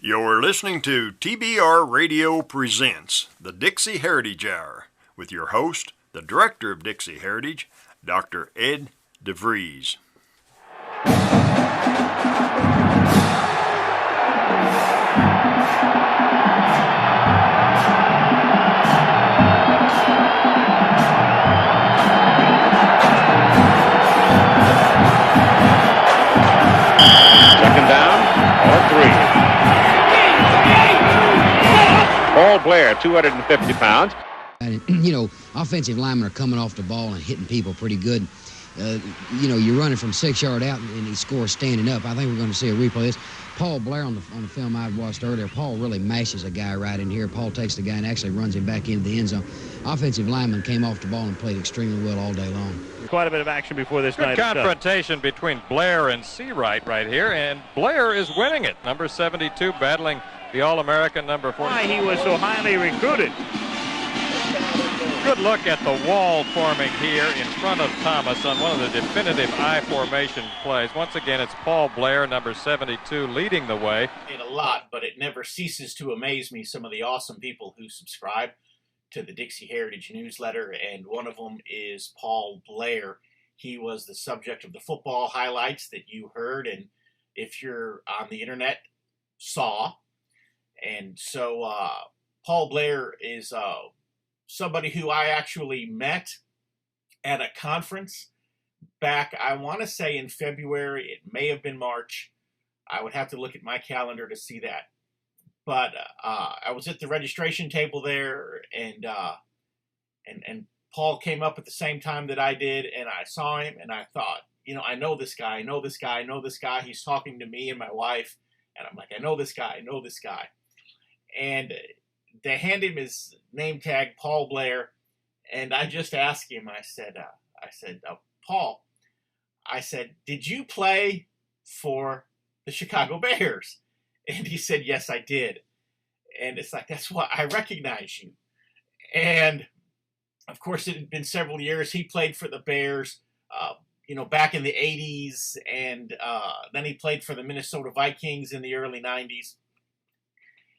You're listening to TBR Radio Presents the Dixie Heritage Hour with your host, the Director of Dixie Heritage, Dr. Ed DeVries. Second down or three. Paul Blair, 250 pounds. Offensive linemen are coming off the ball and hitting people pretty good. You're running from 6 yard out and he scores standing up. I think we're going to see a replay of this. Paul Blair on the film I watched earlier, Paul really mashes a guy right in here. Paul takes the guy and actually runs him back into the end zone. Offensive lineman came off the ball and played extremely well all day long. Quite a bit of action before this night. Good confrontation between Blair and Seawright right here, and Blair is winning it. Number 72 battling the All-American number 40. Why he was so highly recruited. Good look at the wall forming here in front of Thomas on one of the definitive I formation plays. Once again, it's Paul Blair, number 72, leading the way. A lot, but it never ceases to amaze me, some of the awesome people who subscribe to the Dixie Heritage newsletter, and one of them is Paul Blair. He was the subject of the football highlights that you heard, and if you're on the internet, saw. And so Paul Blair is somebody who I actually met at a conference back, I want to say in February. It may have been March. I would have to look at my calendar to see that. But I was at the registration table there, and Paul came up at the same time that I did, and I saw him, and I thought, I know this guy, I know this guy, I know this guy. He's talking to me and my wife, and I'm like, I know this guy, I know this guy. And they hand him his name tag, Paul Blair, and I just asked him, I said, Paul, I said, did you play for the Chicago Bears? And he said, yes, I did. And it's like, that's why I recognize you. And of course, it had been several years. He played for the Bears, back in the 80s. And then he played for the Minnesota Vikings in the early 90s.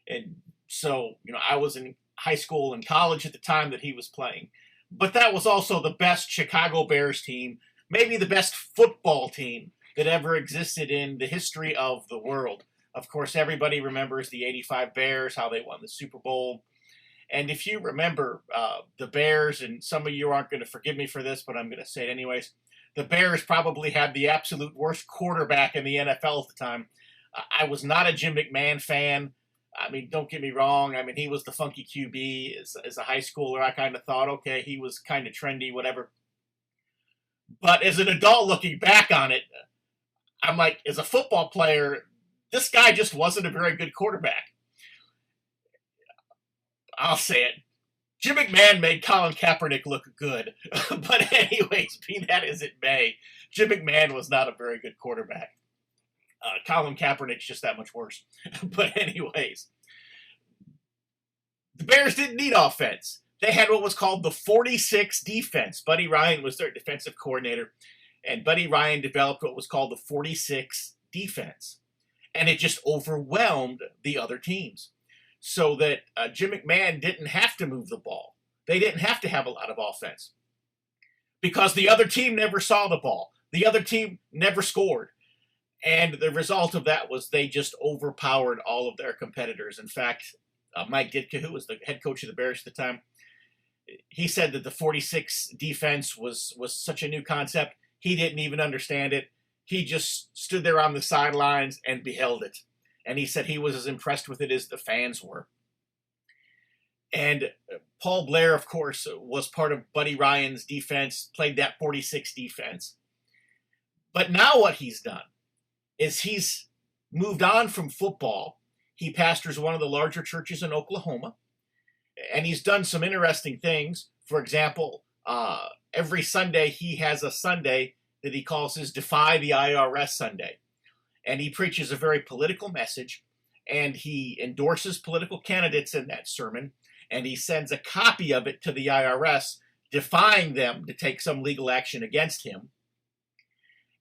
And so, I was in high school and college at the time that he was playing. But that was also the best Chicago Bears team, maybe the best football team that ever existed in the history of the world. Of course, everybody remembers the '85 Bears, how they won the Super Bowl. And if you remember the Bears, and some of you aren't going to forgive me for this, but I'm going to say it anyways, the Bears probably had the absolute worst quarterback in the NFL at the time. I was not a Jim McMahon fan. I mean, don't get me wrong. I mean, he was the funky QB as a high schooler. I kind of thought, okay, he was kind of trendy, whatever. But as an adult looking back on it, I'm like, as a football player, this guy just wasn't a very good quarterback. I'll say it. Jim McMahon made Colin Kaepernick look good. But anyways, be that as it may, Jim McMahon was not a very good quarterback. Colin Kaepernick's just that much worse. But anyways, the Bears didn't need offense. They had what was called the 46 defense. Buddy Ryan was their defensive coordinator, and Buddy Ryan developed what was called the 46 defense. And it just overwhelmed the other teams. So that Jim McMahon didn't have to move the ball. They didn't have to have a lot of offense. Because the other team never saw the ball. The other team never scored. And the result of that was they just overpowered all of their competitors. In fact, Mike Ditka, who was the head coach of the Bears at the time, he said that the 46 defense was such a new concept, he didn't even understand it. He just stood there on the sidelines and beheld it. And he said he was as impressed with it as the fans were. And Paul Blair, of course, was part of Buddy Ryan's defense, played that 46 defense. But now what he's done is he's moved on from football. He pastors one of the larger churches in Oklahoma. And he's done some interesting things. For example, every Sunday he has a Sunday that he calls his Defy the IRS Sunday. And he preaches a very political message, and he endorses political candidates in that sermon, and he sends a copy of it to the IRS, defying them to take some legal action against him.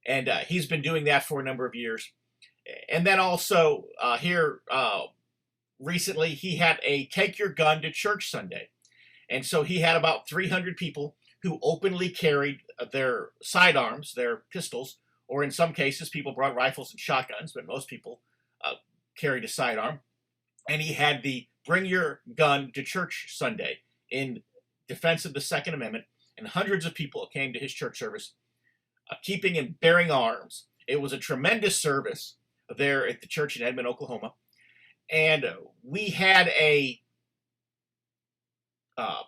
And he's been doing that for a number of years. And then also here recently, he had a Take Your Gun to Church Sunday. And so he had about 300 people who openly carried their sidearms, their pistols, or in some cases, people brought rifles and shotguns, but most people carried a sidearm. And he had the Bring Your Gun to Church Sunday in defense of the Second Amendment. And hundreds of people came to his church service, keeping and bearing arms. It was a tremendous service there at the church in Edmond, Oklahoma. And we had a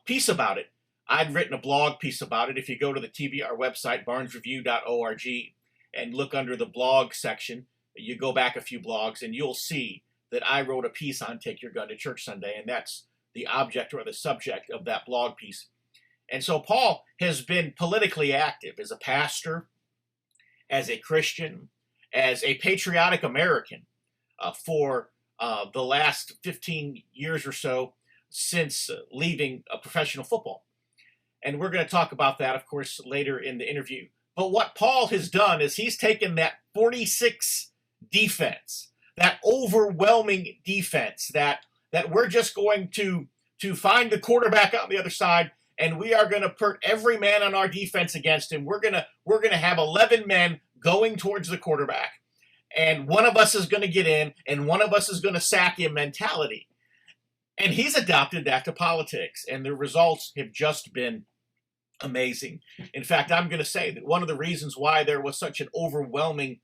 piece about it. I'd written a blog piece about it. If you go to the TBR website, barnesreview.org, and look under the blog section, you go back a few blogs, and you'll see that I wrote a piece on Take Your Gun to Church Sunday, and that's the object or the subject of that blog piece. And so Paul has been politically active as a pastor, as a Christian, as a patriotic American for the last 15 years or so since leaving professional football. And we're going to talk about that, of course, later in the interview. But what Paul has done is he's taken that 46 defense, that overwhelming defense that we're just going to find the quarterback on the other side, and we are going to put every man on our defense against him. We're going to have 11 men going towards the quarterback, and one of us is going to get in, and one of us is going to sack him mentality. And he's adopted that to politics, and the results have just been amazing. In fact, I'm going to say that one of the reasons why there was such an overwhelming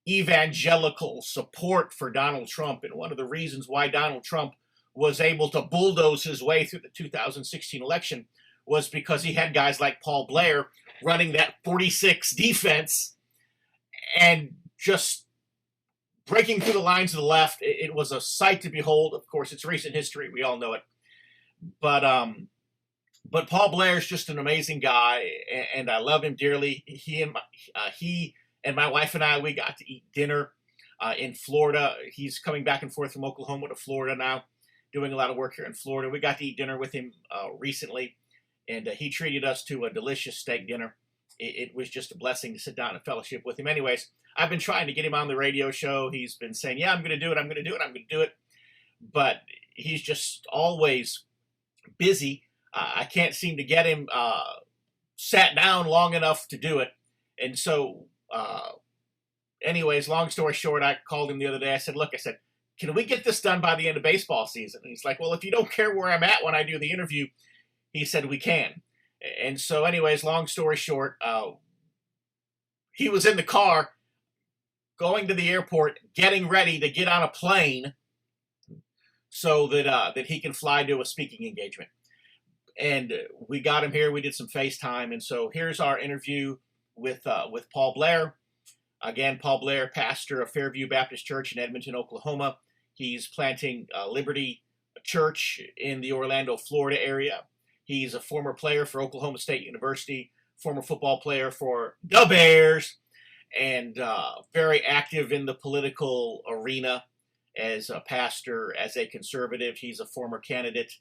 evangelical support for Donald Trump, and one of the reasons why Donald Trump was able to bulldoze his way through the 2016 election, was because he had guys like Paul Blair running that 46 defense and just breaking through the lines to the left. It was a sight to behold. Of course, it's recent history. We all know it. But Paul Blair is just an amazing guy, and I love him dearly. He and my wife and I, we got to eat dinner in Florida. He's coming back and forth from Oklahoma to Florida now, doing a lot of work here in Florida. We got to eat dinner with him recently, and he treated us to a delicious steak dinner. It was just a blessing to sit down and fellowship with him. Anyways, I've been trying to get him on the radio show. He's been saying, yeah, I'm going to do it, I'm going to do it, I'm going to do it. But he's just always busy. I can't seem to get him sat down long enough to do it. And so, anyways, long story short, I called him the other day. I said, look, can we get this done by the end of baseball season? And he's like, well, if you don't care where I'm at when I do the interview, he said, we can. And so anyways, long story short, he was in the car going to the airport, getting ready to get on a plane so that he can fly to a speaking engagement. And we got him here. We did some FaceTime. And so here's our interview with Paul Blair. Again, Paul Blair, pastor of Fairview Baptist Church in Edmonton, Oklahoma. He's planting Liberty Church in the Orlando, Florida area. He's a former player for Oklahoma State University, former football player for the Bears, and very active in the political arena as a pastor, as a conservative. He's a former candidate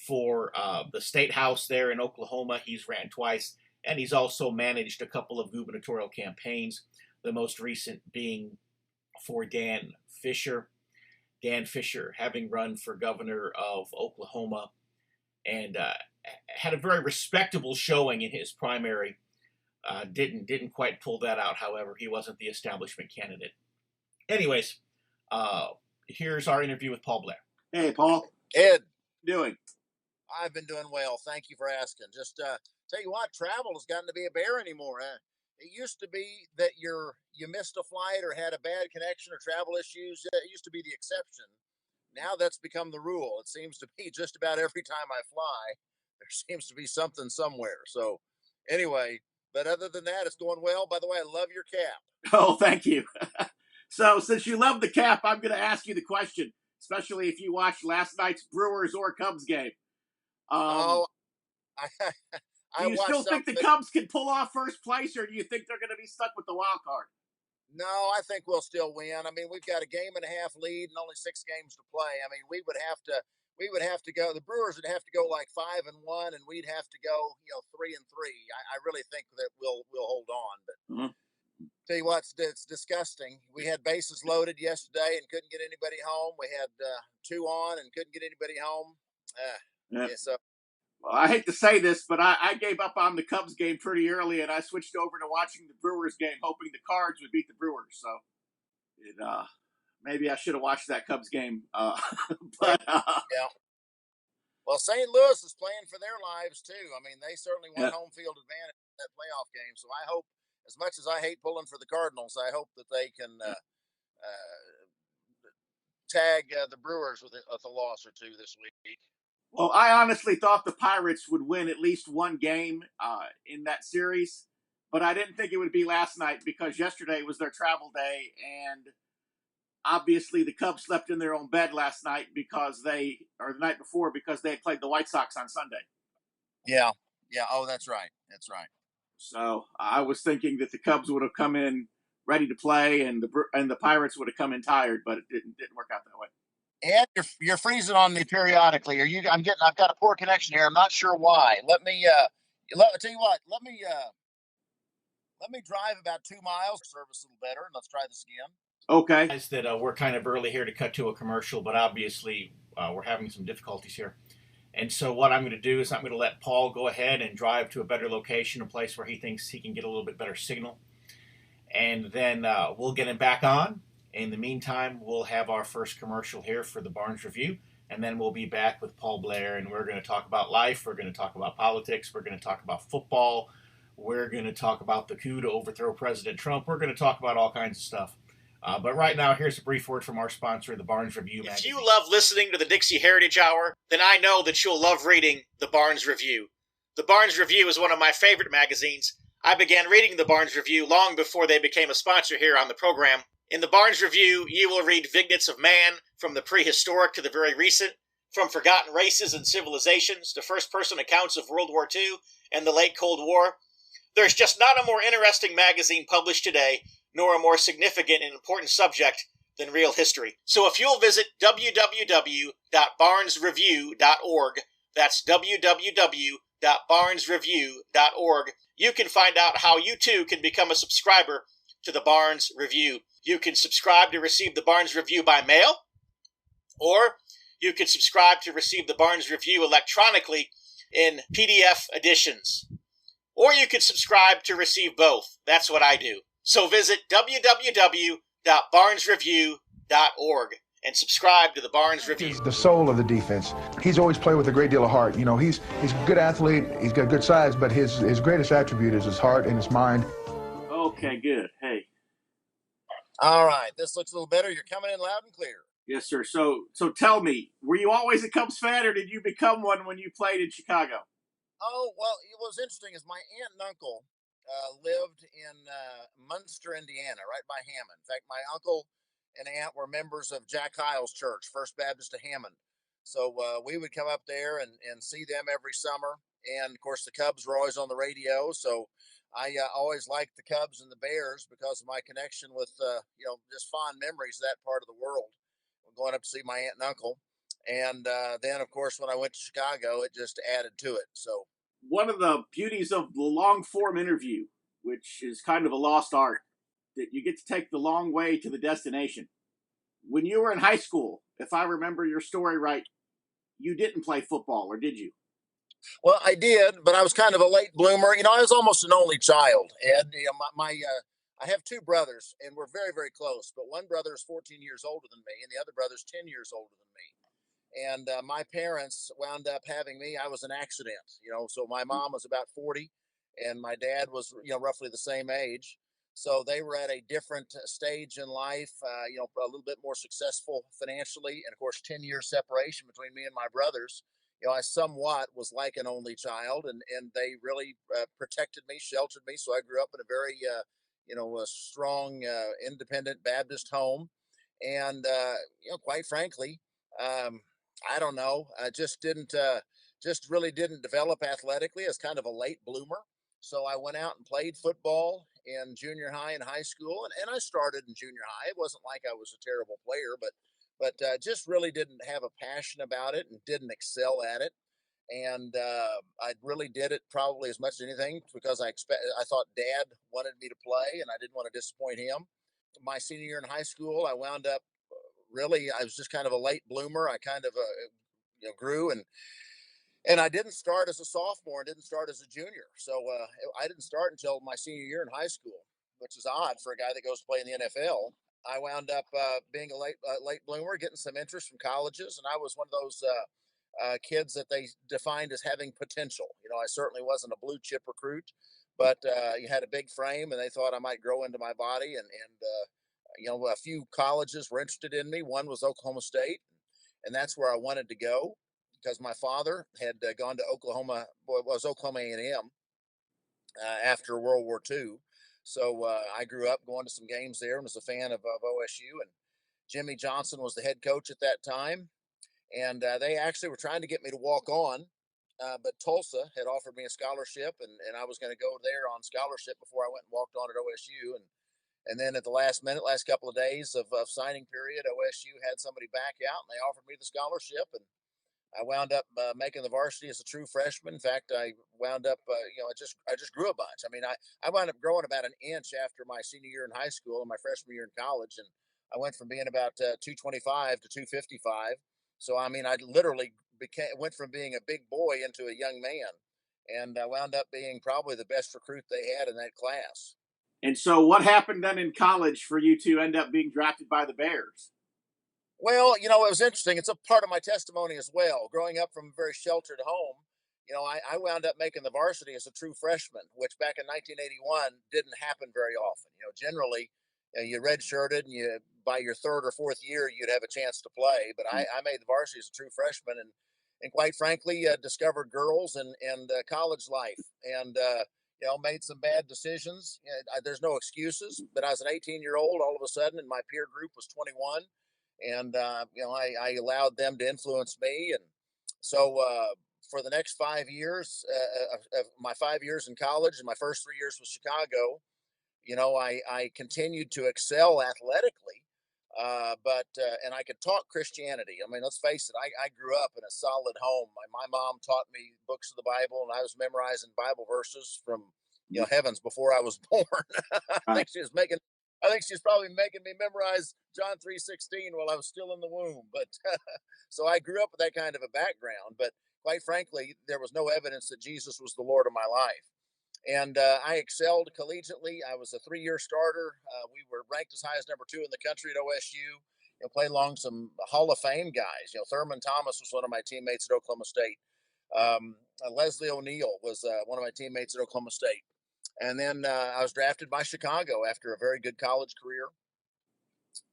for the state house there in Oklahoma. He's ran twice, and he's also managed a couple of gubernatorial campaigns, the most recent being for Dan Fisher. Dan Fisher having run for governor of Oklahoma and had a very respectable showing in his primary. Didn't quite pull that out, however. He wasn't the establishment candidate. Anyways, here's our interview with Paul Blair. Hey, Paul. Ed, Doing? I've been doing well. Thank you for asking. Just tell you what, travel has gotten to be a bear anymore. It used to be that you missed a flight or had a bad connection or travel issues. It used to be the exception. Now that's become the rule. It seems to be just about every time I fly, there seems to be something somewhere. So anyway, but other than that, it's going well. By the way, I love your cap. Oh, thank you. So since you love the cap, I'm going to ask you the question, especially if you watched last night's Brewers or Cubs game. I do you still think the Cubs can pull off first place, or do you think they're going to be stuck with the wild card? No, I think we'll still win. I mean, we've got a game and a half lead and only 6 games to play. I mean, we would have to go. The Brewers would have to go like 5-1, and we'd have to go, 3-3. I really think that we'll hold on. But Tell you what, it's disgusting. We had bases loaded yesterday and couldn't get anybody home. We had 2 on and couldn't get anybody home. Yeah. Yeah, so Well, I hate to say this, but I gave up on the Cubs game pretty early, and I switched over to watching the Brewers game, hoping the Cards would beat the Brewers. So it, maybe I should have watched that Cubs game. But yeah. Well, St. Louis is playing for their lives too. I mean, they certainly won yeah. home field advantage in that playoff game. So I hope, as much as I hate pulling for the Cardinals, I hope that they can tag the Brewers with a loss or two this week. Well, I honestly thought the Pirates would win at least one game in that series, but I didn't think it would be last night because yesterday was their travel day, and obviously the Cubs slept in their own bed last night or the night before because they had played the White Sox on Sunday. Yeah. Oh, that's right. So I was thinking that the Cubs would have come in ready to play, and the Pirates would have come in tired, but it didn't work out that way. And you're freezing on me periodically. I've got a poor connection here. I'm not sure why. Let me tell you what. Let me drive about 2 miles. Service a little better, and let's try this again. Okay. That we're kind of early here to cut to a commercial, but obviously we're having some difficulties here. And so what I'm going to do is I'm going to let Paul go ahead and drive to a better location, a place where he thinks he can get a little bit better signal. And then we'll get him back on. In the meantime, we'll have our first commercial here for the Barnes Review, and then we'll be back with Paul Blair, and we're going to talk about life, we're going to talk about politics, we're going to talk about football, we're going to talk about the coup to overthrow President Trump, we're going to talk about all kinds of stuff. But right now, here's a brief word from our sponsor, the Barnes Review magazine. If you love listening to the Dixie Heritage Hour, then I know that you'll love reading the Barnes Review. The Barnes Review is one of my favorite magazines. I began reading the Barnes Review long before they became a sponsor here on the program. In the Barnes Review, you will read vignettes of man, from the prehistoric to the very recent, from forgotten races and civilizations to first-person accounts of World War II and the late Cold War. There's just not a more interesting magazine published today, nor a more significant and important subject than real history. So if you'll visit www.barnesreview.org, that's www.barnesreview.org, you can find out how you too can become a subscriber to the Barnes Review. You can subscribe to receive the Barnes Review by mail, or you can subscribe to receive the Barnes Review electronically in PDF editions. Or you can subscribe to receive both. That's what I do. So visit www.barnesreview.org and subscribe to the Barnes Review. He's the soul of the defense. He's always played with a great deal of heart. You know, he's a good athlete. He's got good size, but his greatest attribute is his heart and his mind. Okay, good. Hey. All right, this looks a little better. You're coming in loud and clear. Yes, sir. So tell me, were you always a Cubs fan, or did you become one when you played in Chicago? Oh, well, it was interesting is my aunt and uncle lived in Munster, Indiana, right by Hammond. In fact, my uncle and aunt were members of Jack Hyles Church, First Baptist of Hammond. So we would come up there and see them every summer. And, of course, the Cubs were always on the radio. So I always liked the Cubs and the Bears because of my connection with, just fond memories of that part of the world, going up to see my aunt and uncle. And then, of course, when I went to Chicago, it just added to it. So one of the beauties of the long form interview, which is kind of a lost art, that you get to take the long way to the destination. When you were in high school, if I remember your story right, you didn't play football, or did you? Well, I did, but I was kind of a late bloomer. You know, I was almost an only child. And I have 2 brothers, and we're very, very close. But one brother is 14 years older than me, and the other brother is 10 years older than me. And my parents wound up having me. I was an accident, so my mom was about 40 and my dad was, roughly the same age. So they were at a different stage in life, a little bit more successful financially. And of course, 10 years separation between me and my brothers. I somewhat was like an only child, and they really protected me, sheltered me. So I grew up in a very, a strong, independent Baptist home. And, quite frankly, I don't know. I just really didn't develop athletically as kind of a late bloomer. So I went out and played football in junior high and high school, and I started in junior high. It wasn't like I was a terrible player, but just really didn't have a passion about it and didn't excel at it. And I really did it probably as much as anything because I thought Dad wanted me to play, and I didn't want to disappoint him. My senior year in high school, I wound up really. I was just kind of a late bloomer. I kind of grew, and I didn't start as a sophomore and didn't start as a junior. So I didn't start until my senior year in high school, which is odd for a guy that goes to play in the NFL. I wound up being a late bloomer, getting some interest from colleges, and I was one of those kids that they defined as having potential. I certainly wasn't a blue chip recruit, but you had a big frame, and they thought I might grow into my body. And a few colleges were interested in me. One was Oklahoma State, and that's where I wanted to go because my father had gone to Oklahoma. Well, it was Oklahoma A&M after World War II. So I grew up going to some games there and was a fan of OSU. And Jimmy Johnson was the head coach at that time. And they actually were trying to get me to walk on. But Tulsa had offered me a scholarship, and I was going to go there on scholarship before I went and walked on at OSU. And then at the last minute, last couple of days of signing period, OSU had somebody back out, and they offered me the scholarship. And I wound up making the varsity as a true freshman. In fact, I wound up, I just grew a bunch. I mean, I wound up growing about an inch after my senior year in high school and my freshman year in college, and I went from being about 225 to 255. So I mean, I literally went from being a big boy into a young man, and I wound up being probably the best recruit they had in that class. And so, what happened then in college for you to end up being drafted by the Bears? Well, it was interesting. It's a part of my testimony as well. Growing up from a very sheltered home, I wound up making the varsity as a true freshman, which back in 1981 didn't happen very often. Generally, you redshirted, and by your third or fourth year, you'd have a chance to play. But I made the varsity as a true freshman, and quite frankly, discovered girls and college life, and made some bad decisions. There's no excuses, but as an 18-year-old, all of a sudden, and my peer group was 21. And I allowed them to influence me, and so for the next 5 years, of my 5 years in college and my first 3 years with Chicago, I continued to excel athletically, but and I could talk Christianity. I mean, let's face it, I grew up in a solid home. My mom taught me books of the Bible, and I was memorizing Bible verses from heavens before I was born. I think she was making. I think she's probably making me memorize John 3:16 while I was still in the womb. But so I grew up with that kind of a background. But quite frankly, there was no evidence that Jesus was the Lord of my life. And I excelled collegiately. I was a 3-year starter. We were ranked as high as number 2 in the country at OSU. Played along some Hall of Fame guys. Thurman Thomas was one of my teammates at Oklahoma State. Leslie O'Neal was one of my teammates at Oklahoma State. And then I was drafted by Chicago after a very good college career.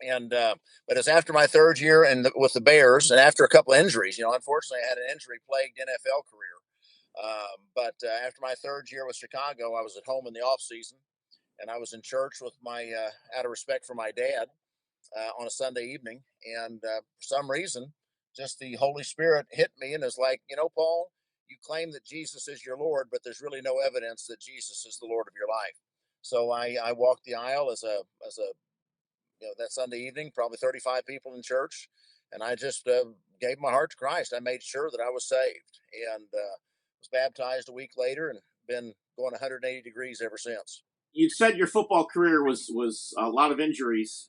And but it's after my third year with the Bears, and after a couple of injuries. Unfortunately, I had an injury-plagued NFL career. But after my third year with Chicago, I was at home in the off season, and I was in church with out of respect for my dad, on a Sunday evening, and for some reason, just the Holy Spirit hit me and is like, Paul, you claim that Jesus is your Lord, but there's really no evidence that Jesus is the Lord of your life. So I walked the aisle as a that Sunday evening, probably 35 people in church, and I just gave my heart to Christ. I made sure that I was saved, and was baptized a week later, and been going 180 degrees ever since. You said your football career was a lot of injuries.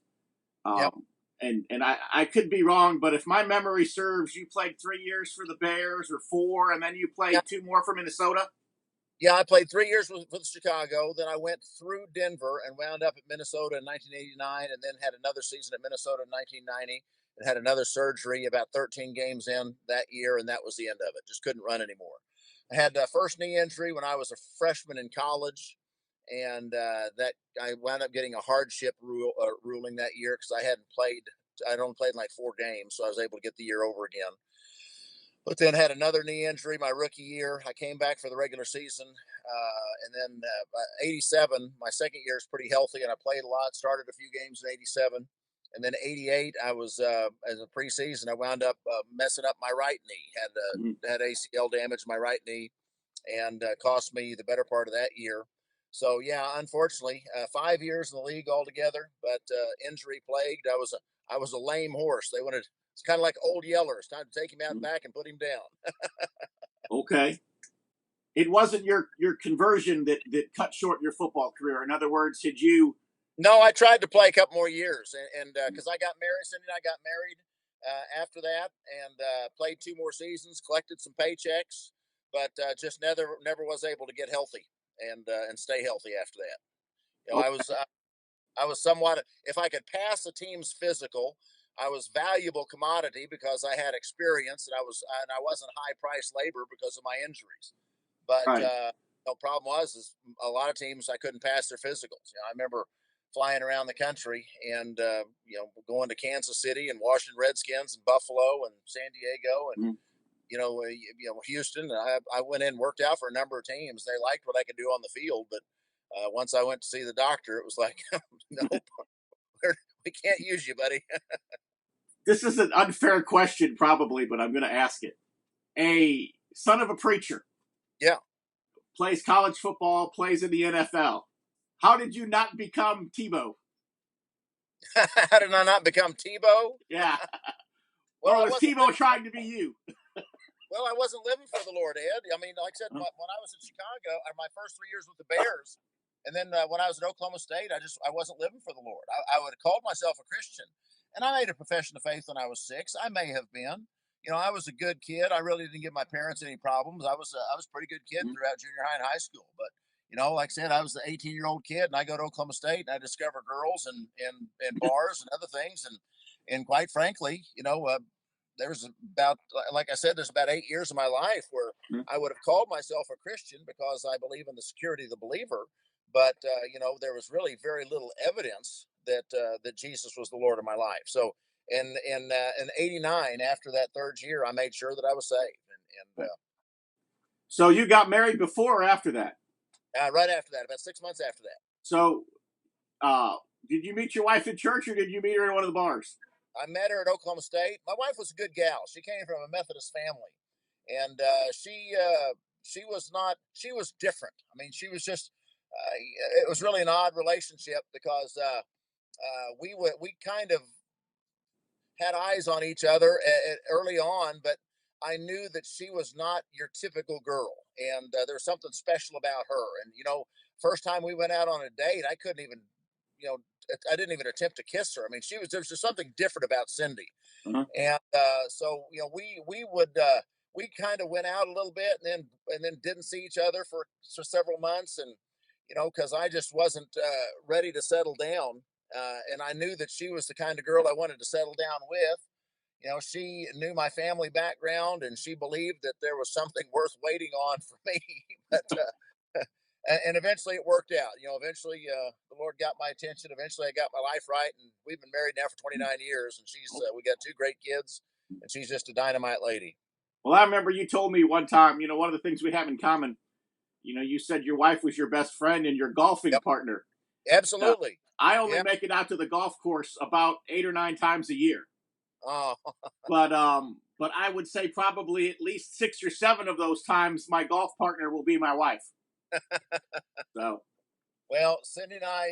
Yep. And I could be wrong, but if my memory serves, you played 3 years for the Bears or 4, and then you played 2 more for Minnesota? Yeah, I played 3 years with Chicago. Then I went through Denver and wound up at Minnesota in 1989, and then had another season at Minnesota in 1990, and had another surgery about 13 games in that year, and that was the end of it. Just couldn't run anymore. I had a first knee injury when I was a freshman in college, and that I wound up getting a hardship ruling that year because I hadn't played. I'd only played in like 4 games, so I was able to get the year over again. But then had another knee injury my rookie year. I came back for the regular season, and then 87, my second year is pretty healthy, and I played a lot. Started a few games in 87, and then 88, I was as a preseason. I wound up messing up my right knee. Had ACL damage in my right knee, and cost me the better part of that year. So yeah, unfortunately, 5 years in the league altogether, but injury plagued. I was a lame horse. They wanted. It's kind of like Old Yeller. It's time to take him out back and put him down. Okay. It wasn't your conversion that cut short your football career. In other words, did you? No, I tried to play a couple more years, and because I got married, Cindy and I got married after that, and played 2 more seasons, collected some paychecks, but just never was able to get healthy and stay healthy after that. You know, I was somewhat, if I could pass a team's physical, I was valuable commodity because I had experience, and I wasn't high priced labor because of my injuries. But Right. the problem is a lot of teams I couldn't pass their physicals. You know, I remember flying around the country and going to Kansas City and Washington Redskins and Buffalo and San Diego and Houston. I went in and worked out for a number of teams. They liked what I could do on the field, but once I went to see the doctor, it was like, nope, we can't use you, buddy. This is an unfair question, probably, but I'm going to ask it. A son of a preacher. Yeah. Plays college football, plays in the NFL. How did you not become Tebow? How did I not become Tebow? Yeah. Well, or was Tebow trying to be you? Well, I wasn't living for the Lord, Ed. I mean, like I said, when I was in Chicago, my first 3 years with the Bears, and then when I was at Oklahoma State, I wasn't living for the Lord. I would have called myself a Christian, and I made a profession of faith when I was 6. I may have been. You know, I was a good kid. I really didn't give my parents any problems. I was a pretty good kid throughout junior high and high school. But you know, like I said, I was the 18-year-old kid, and I go to Oklahoma State, and I discover girls and bars and other things, and quite frankly, you know, there's about, like I said, there's about 8 years of my life where I would have called myself a Christian because I believe in the security of the believer. But you know, there was really very little evidence that that Jesus was the Lord of my life. So in '89, after that third year, I made sure that I was saved. So you got married before or after that? Right after that, about 6 months after that. So did you meet your wife in church or did you meet her in one of the bars? I met her at Oklahoma State. My wife was a good gal. She came from a Methodist family, and she was different. I mean, she was just. It was really an odd relationship because we kind of had eyes on each other early on, but I knew that she was not your typical girl, and there was something special about her. And you know, first time we went out on a date, I couldn't even, you know, I didn't even attempt to kiss her. I mean, there was just something different about Cindy. And so you know, we kind of went out a little bit, and then didn't see each other for several months, and you know, because I just wasn't ready to settle down, and I knew that she was the kind of girl I wanted to settle down with. You know, she knew my family background, and she believed that there was something worth waiting on for me. But and eventually it worked out. You know, eventually the Lord got my attention. Eventually I got my life right, and we've been married now for 29 years, and we got 2 great kids, and she's just a dynamite lady. Well, I remember you told me one time, you know, one of the things we have in common, you know, you said your wife was your best friend and your golfing partner. Absolutely. I only make it out to the golf course about 8 or 9 times a year. Oh. But I would say probably at least 6 or 7 of those times my golf partner will be my wife. So. Well, Cindy and I,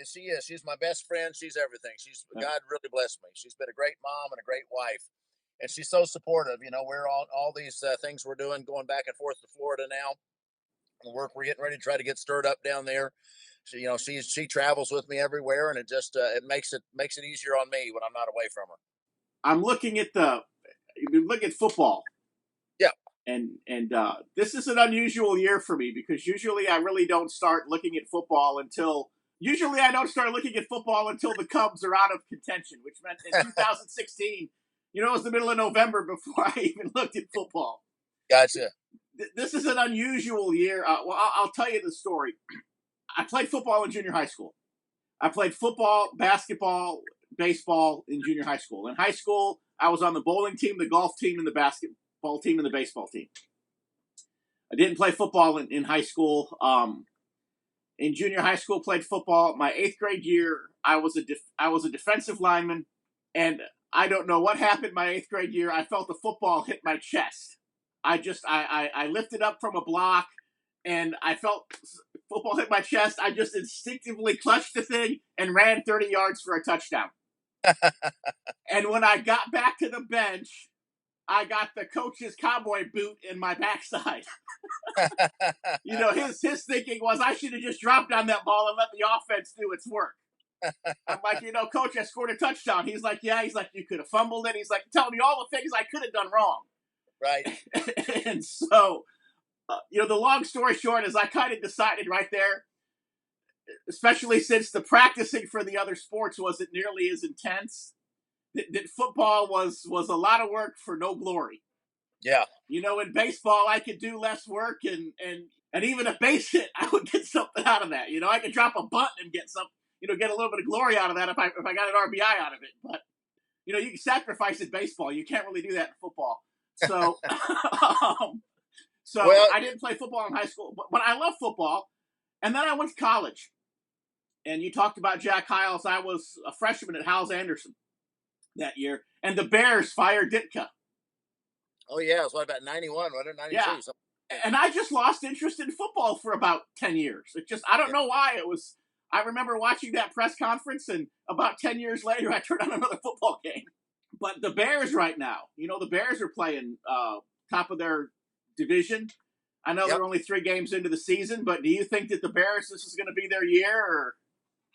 she's my best friend. She's everything. God really blessed me. She's been a great mom and a great wife. And she's so supportive. You know, we're on all these things we're doing, going back and forth to Florida now. And we're getting ready to try to get stirred up down there. She, you know, she travels with me everywhere, and it just it makes it easier on me when I'm not away from her. I'm looking at football. Yeah. And this is an unusual year for me because usually I really don't start looking at football until the Cubs are out of contention, which meant in 2016, you know, it was the middle of November before I even looked at football. Gotcha. This is an unusual year. Well, I'll tell you the story. I played football in junior high school. I played football, basketball, baseball in junior high school. In high school, I was on the bowling team, the golf team, and the basketball team, and the baseball team. I didn't play football in high school. In junior high school, played football. My 8th grade year, I was a defensive lineman, and I don't know what happened my 8th grade year. I felt the football hit my chest. I lifted up from a block, and I felt football hit my chest. I just instinctively clutched the thing and ran 30 yards for a touchdown. And when I got back to the bench, I got the coach's cowboy boot in my backside. His thinking was I should have just dropped on that ball and let the offense do its work. I'm like, coach, I scored a touchdown. He's like, yeah. He's like, you could have fumbled it. He's like, telling me all the things I could have done wrong. Right. And so, the long story short is I kind of decided right there, especially since the practicing for the other sports wasn't nearly as intense, that football was a lot of work for no glory. Yeah. In baseball, I could do less work and even a base hit, I would get something out of that. I could drop a bunt and get get a little bit of glory out of that if I got an RBI out of it. But, you can sacrifice in baseball. You can't really do that in football. So, I didn't play football in high school, but I love football. And then I went to college. And you talked about Jack Hiles. I was a freshman at Howes Anderson that year. And the Bears fired Ditka. Oh, yeah. It was about 91, wasn't it? 92. Yeah. And I just lost interest in football for about 10 years. I don't know why. I remember watching that press conference, and about 10 years later, I turned on another football game. But the Bears right now, the Bears are playing top of their division. I know they're only 3 games into the season, but do you think that the Bears, this is going to be their year? Or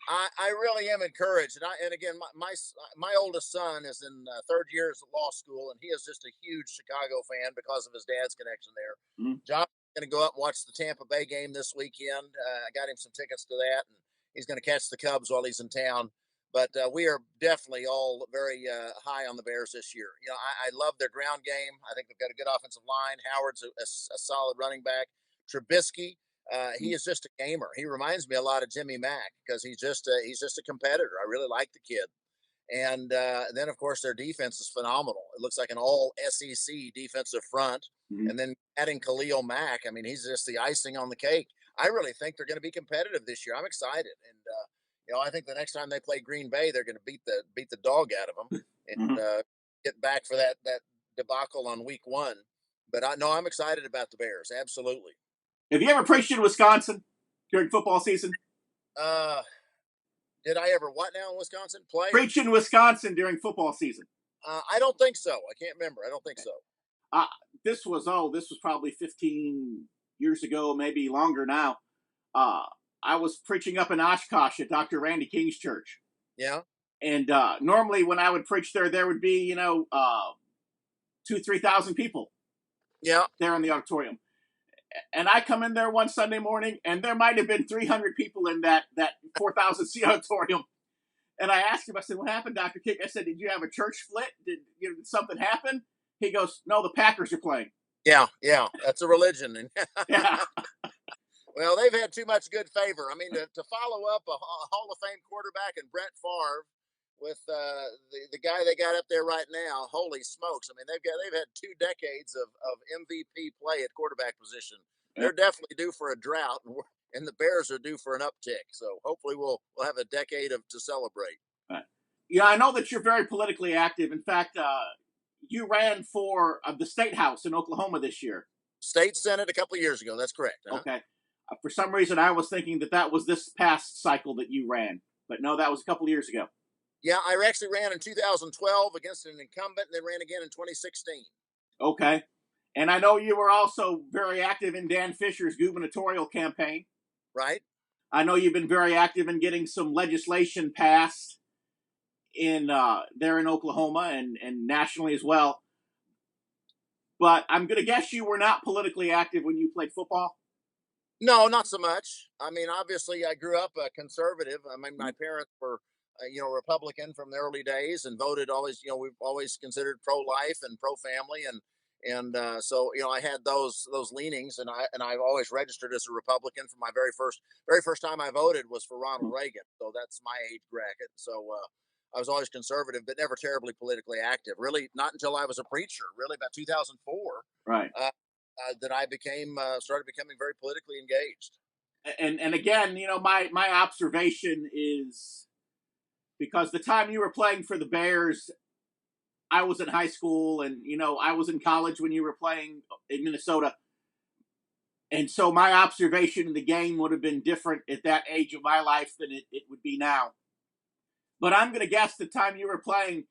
I really am encouraged, and again, my oldest son is in 3rd year at law school, and he is just a huge Chicago fan because of his dad's connection there. Mm-hmm. John's going to go up and watch the Tampa Bay game this weekend. I got him some tickets to that, and he's going to catch the Cubs while he's in town. But we are definitely all very high on the Bears this year. I love their ground game. I think they've got a good offensive line. Howard's a solid running back. Trubisky. He is just a gamer. He reminds me a lot of Jimmy Mack because he's just a competitor. I really like the kid. And then, of course, their defense is phenomenal. It looks like an all SEC defensive front. Mm-hmm. And then adding Khalil Mack, I mean, he's just the icing on the cake. I really think they're going to be competitive this year. I'm excited. And, I think the next time they play Green Bay, they're going to beat the dog out of them and get back for that debacle on week 1. But I'm excited about the Bears. Absolutely. Have you ever preached in Wisconsin during football season? Did I ever what now in Wisconsin? Play? Preach in Wisconsin during football season. I don't think so. I can't remember. I don't think so. This was probably 15 years ago, maybe longer now. I was preaching up in Oshkosh at Dr. Randy King's church. Yeah. And normally when I would preach there would be, 2,000-3,000 people. Yeah. There in the auditorium. And I come in there one Sunday morning, and there might have been 300 people in that 4,000 seat auditorium. And I asked him, I said, "What happened, Dr. King?" I said, "Did you have a church split? Did something happen?" He goes, "No, the Packers are playing." Yeah. That's a religion. Yeah. Well, they've had too much good favor. I mean, to follow up a Hall of Fame quarterback and Brett Favre with the guy they got up there right now, holy smokes! I mean, they've had 2 decades of MVP play at quarterback position. They're definitely due for a drought, and the Bears are due for an uptick. So hopefully we'll have a decade to celebrate. Right. Yeah, I know that you're very politically active. In fact, you ran for the State House in Oklahoma this year. State Senate a couple of years ago. That's correct. Okay. For some reason, I was thinking that was this past cycle that you ran, but no, that was a couple of years ago. Yeah, I actually ran in 2012 against an incumbent, and then ran again in 2016. Okay. And I know you were also very active in Dan Fisher's gubernatorial campaign. Right. I know you've been very active in getting some legislation passed in there in Oklahoma and nationally as well. But I'm going to guess you were not politically active when you played football? No, not so much. I mean, obviously, I grew up a conservative. I mean, my parents were, Republican from the early days and voted always. We've always considered pro-life and pro-family, and so I had those leanings, and I've always registered as a Republican. For my very first time I voted was for Ronald Reagan. So that's my age bracket. So I was always conservative, but never terribly politically active. Really, not until I was a preacher. Really, about 2004. Right. That I started becoming very politically engaged. And again, my observation is because the time you were playing for the Bears, I was in high school, and I was in college when you were playing in Minnesota, and so my observation in the game would have been different at that age of my life than it would be now. But I'm going to guess the time you were playing,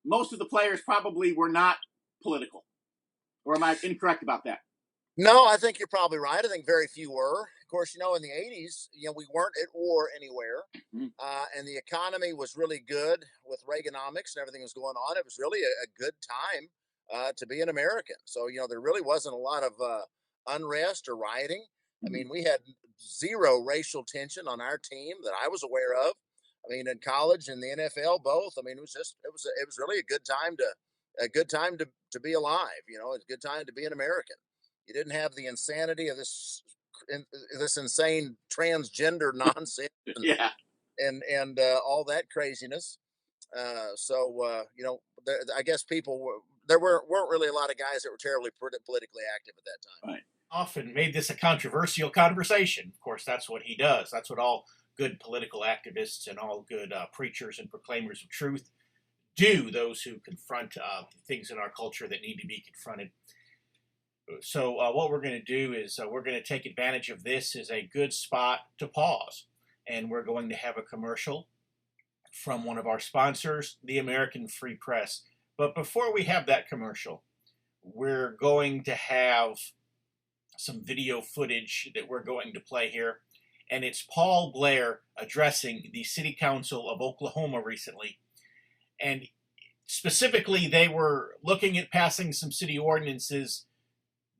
most of the players probably were not political. Or am I incorrect about that? No, I think you're probably right. I think very few were. Of course, in the 80s, we weren't at war anywhere. And the economy was really good with Reaganomics and everything was going on. It was really a good time to be an American. So, there really wasn't a lot of unrest or rioting. I mean, we had zero racial tension on our team that I was aware of. I mean, in college and the NFL, both. I mean, it was really a good time to be alive. It's a good time to be an American. You didn't have the insanity of this insane transgender nonsense and all that craziness. I guess there weren't really a lot of guys that were terribly politically active at that time. Right. Often made this a controversial conversation. Of course, that's what he does. That's what all good political activists and all good preachers and proclaimers of truth do, those who confront things in our culture that need to be confronted. So what we're going to do is we're going to take advantage of this as a good spot to pause. And we're going to have a commercial from one of our sponsors, the American Free Press. But before we have that commercial, we're going to have some video footage that we're going to play here. And it's Paul Blair addressing the City Council of Oklahoma recently. And specifically, they were looking at passing some city ordinances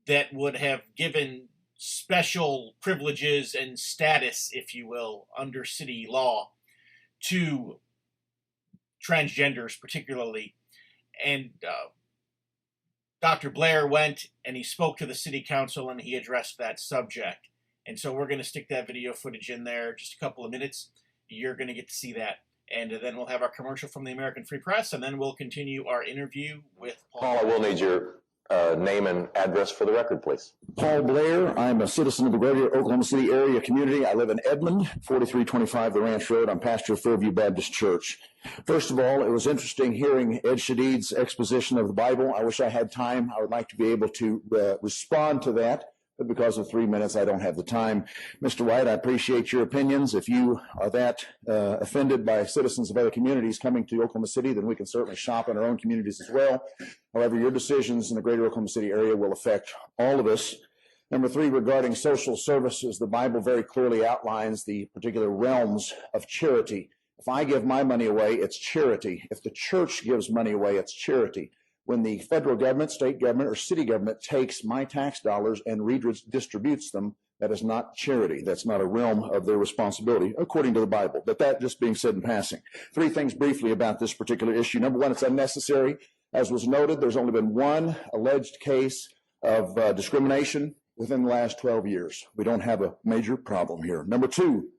that would have given special privileges and status, if you will, under city law to transgenders particularly. And Dr. Blair went and he spoke to the city council and he addressed that subject. And so we're going to stick that video footage in there just a couple of minutes. You're going to get to see that. And then we'll have our commercial from the American Free Press, and then we'll continue our interview with Paul. Paul, I will need your name and address for the record, please. Paul Blair. I'm a citizen of the greater Oklahoma City area community. I live in Edmond, 4325 The Ranch Road. I'm pastor of Fairview Baptist Church. First of all, it was interesting hearing Ed Shadid's exposition of the Bible. I wish I had time. I would like to be able to respond to that. But because of 3 minutes, I don't have the time. Mr. White, I appreciate your opinions. If you are that offended by citizens of other communities coming to Oklahoma City, then we can certainly shop in our own communities as well. However, your decisions in the greater Oklahoma City area will affect all of us. Number 3, regarding social services, the Bible very clearly outlines the particular realms of charity. If I give my money away, it's charity. If the church gives money away, it's charity. When the federal government, state government, or city government takes my tax dollars and redistributes them, that is not charity. That's not a realm of their responsibility, according to the Bible. But that just being said in passing. 3 things briefly about this particular issue. Number 1, it's unnecessary. As was noted, there's only been 1 alleged case of discrimination within the last 12 years. We don't have a major problem here. Number 2,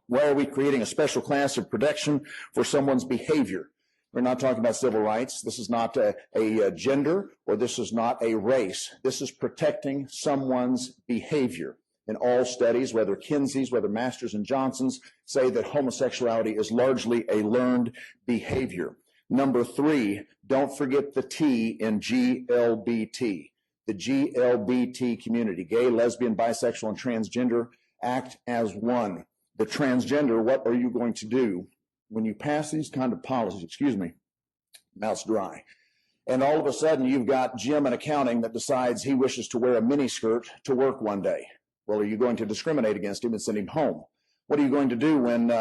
why are we creating a special class of protection for someone's behavior? We're not talking about civil rights. This is not a gender, or this is not a race. This is protecting someone's behavior. In all studies, whether Kinsey's, whether Masters and Johnson's, say that homosexuality is largely a learned behavior. Number 3, don't forget the T in GLBT. The GLBT community, gay, lesbian, bisexual, and transgender, act as one. The transgender, what are you going to do? When you pass these kind of policies, mouth's dry, and all of a sudden you've got Jim in accounting that decides he wishes to wear a miniskirt to work one day. Well, are you going to discriminate against him and send him home? What are you going to do when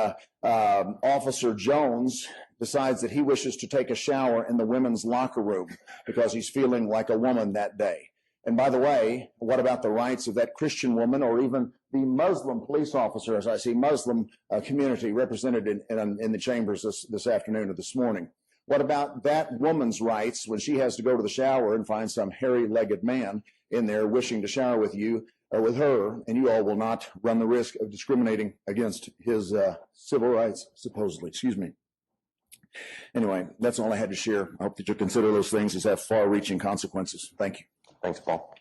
Officer Jones decides that he wishes to take a shower in the women's locker room because he's feeling like a woman that day? And by the way, what about the rights of that Christian woman, or even the Muslim police officer, as I see Muslim community represented in the chambers this afternoon or this morning? What about that woman's rights when she has to go to the shower and find some hairy-legged man in there wishing to shower with you or with her, and you all will not run the risk of discriminating against his civil rights, supposedly? Anyway, that's all I had to share. I hope that you'll consider those things as have far-reaching consequences. Thank you. Thanks, Paul.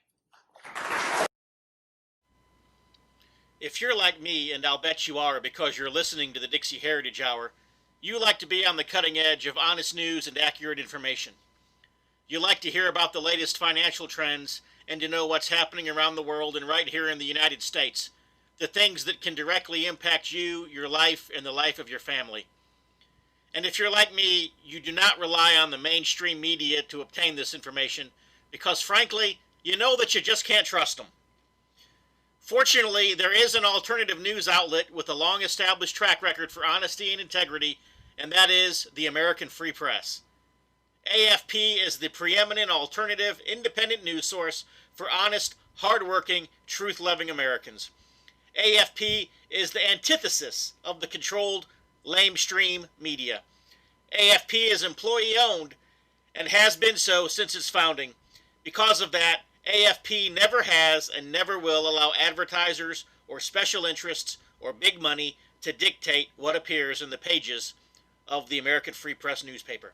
If you're like me, and I'll bet you are because you're listening to the Dixie Heritage Hour, you like to be on the cutting edge of honest news and accurate information. You like to hear about the latest financial trends and to know what's happening around the world and right here in the United States, the things that can directly impact you, your life, and the life of your family. And if you're like me, you do not rely on the mainstream media to obtain this information because, frankly, you know that you just can't trust them. Fortunately, there is an alternative news outlet with a long-established track record for honesty and integrity, and that is the American Free Press. AFP is the preeminent alternative, independent news source for honest, hard-working, truth-loving Americans. AFP is the antithesis of the controlled, lamestream media. AFP is employee-owned and has been so since its founding. Because of that, AFP never has and never will allow advertisers or special interests or big money to dictate what appears in the pages of the American Free Press newspaper.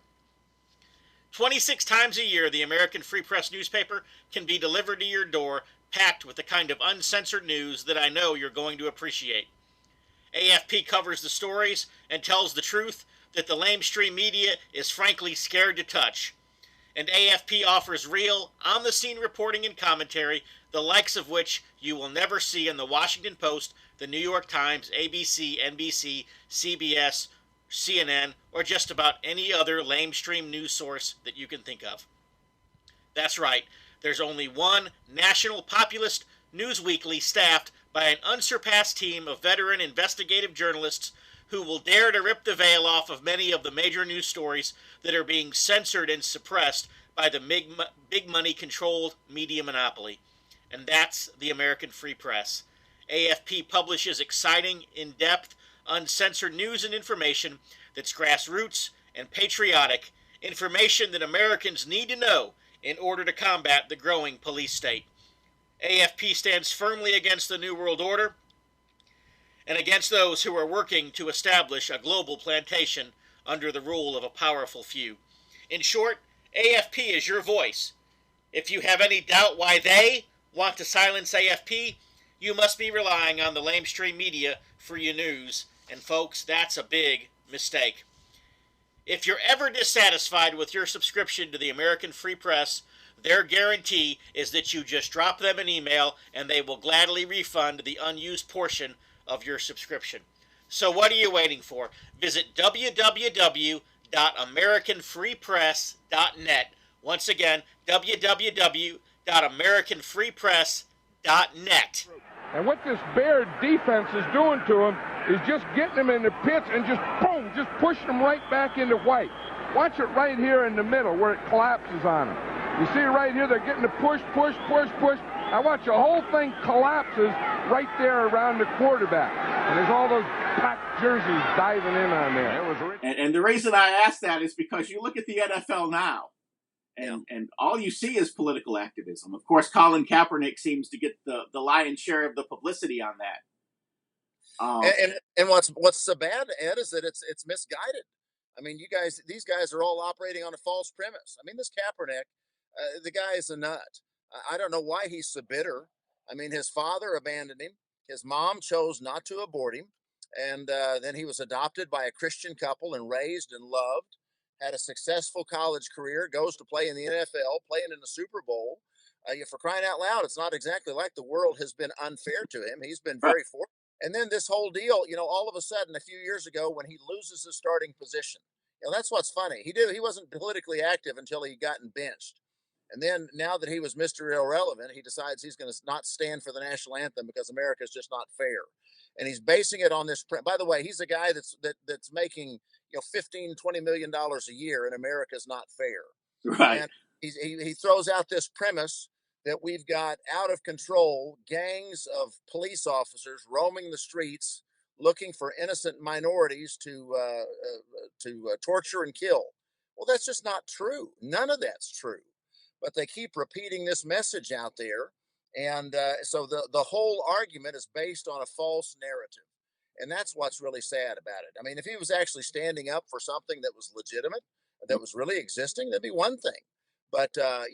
26 times a year, the American Free Press newspaper can be delivered to your door, packed with the kind of uncensored news that I know you're going to appreciate. AFP covers the stories and tells the truth that the lamestream media is frankly scared to touch. And AFP offers real, on-the-scene reporting and commentary, the likes of which you will never see in the Washington Post, the New York Times, ABC, NBC, CBS, CNN, or just about any other lamestream news source that you can think of. That's right, there's only one national populist news weekly staffed by an unsurpassed team of veteran investigative journalists who will dare to rip the veil off of many of the major news stories that are being censored and suppressed by the big money controlled media monopoly. And that's the American Free Press. AFP publishes exciting, in-depth, uncensored news and information that's grassroots and patriotic, information that Americans need to know in order to combat the growing police state. AFP stands firmly against the New World Order and against those who are working to establish a global plantation under the rule of a powerful few. In short, AFP is your voice. If you have any doubt why they want to silence AFP, you must be relying on the lamestream media for your news, and folks, that's a big mistake. If you're ever dissatisfied with your subscription to the American Free Press, their guarantee is that you just drop them an email and they will gladly refund the unused portion of your subscription. So what are you waiting for? Visit www.americanfreepress.net. Once again, www.americanfreepress.net. And what this Bear defense is doing to him is just getting him in the pits and just boom, just pushing him right back into white. Watch it right here in the middle where it collapses on him. You see right here, they're getting the push. I watch the whole thing collapses right there around the quarterback. And there's all those packed jerseys diving in on there. And the reason I ask that is because you look at the NFL now, and all you see is political activism. Of course, Colin Kaepernick seems to get the lion's share of the publicity on that. And what's so bad, Ed, is that it's misguided. I mean, these guys are all operating on a false premise. I mean, this Kaepernick, the guy is a nut. I don't know why he's so bitter. I mean, his father abandoned him. His mom chose not to abort him. And then he was adopted by a Christian couple and raised and loved, had a successful college career, goes to play in the NFL, playing in the Super Bowl. For crying out loud, it's not exactly like the world has been unfair to him. He's been very fortunate. And then this whole deal, all of a sudden, a few years ago, when he loses his starting position, that's what's funny. He wasn't politically active until he gotten benched. And then now that he was Mr. Irrelevant, he decides he's going to not stand for the national anthem because America is just not fair. And he's basing it on this. By the way, he's a guy that's making $15-20 million a year, and America's not fair. Right. And he throws out this premise that we've got out of control gangs of police officers roaming the streets looking for innocent minorities to torture and kill. Well, that's just not true. None of that's true. But they keep repeating this message out there. And so the whole argument is based on a false narrative. And that's what's really sad about it. I mean, if he was actually standing up for something that was legitimate, that was really existing, that'd be one thing. But are